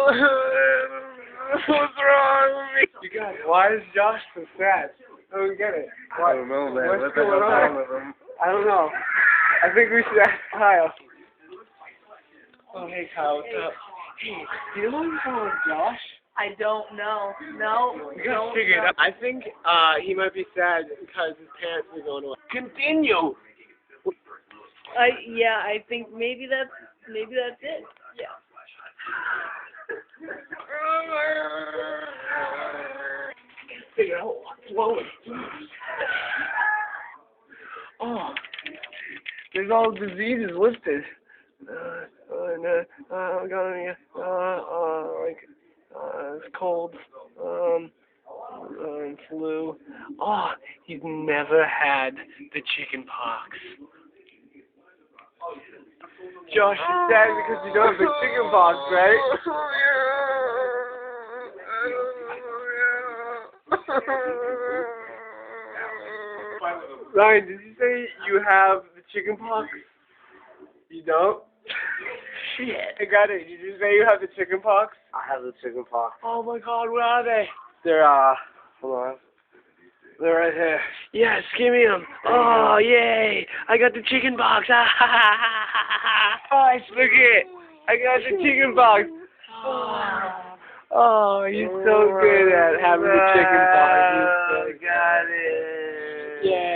What's wrong with me? You guys, why is Josh so sad? I don't get it. What? I don't know, man. What's What the going hell's on? wrong with him? I don't know. I think we should ask Kyle. Oh, hey, Kyle, what's up? Hey, do you know what's wrong with Josh? I don't know. No. We gotta figure it out. I think he might be sad because his parents are going away. Continue! Yeah, I think maybe that's it. Yeah. Figure out what's wrong with him. Oh, there's all diseases listed. It's cold, flu. Oh, he's never had the chicken pox. Josh is sad because you don't have the chicken pox, right? Ryan, did you say you have the chicken pox? You don't? Shit. I got it. Did you say you have the chicken pox? I have the chicken pox. Oh my god, where are they? They're, hold on. They're right here. Yes, give me them. Oh, yay. I got the chicken pox. Ah, ha, ha, ha, ha, ha. Look it. I got the chicken pox. Oh, you're so good at having the chicken pox. Got it. Yeah.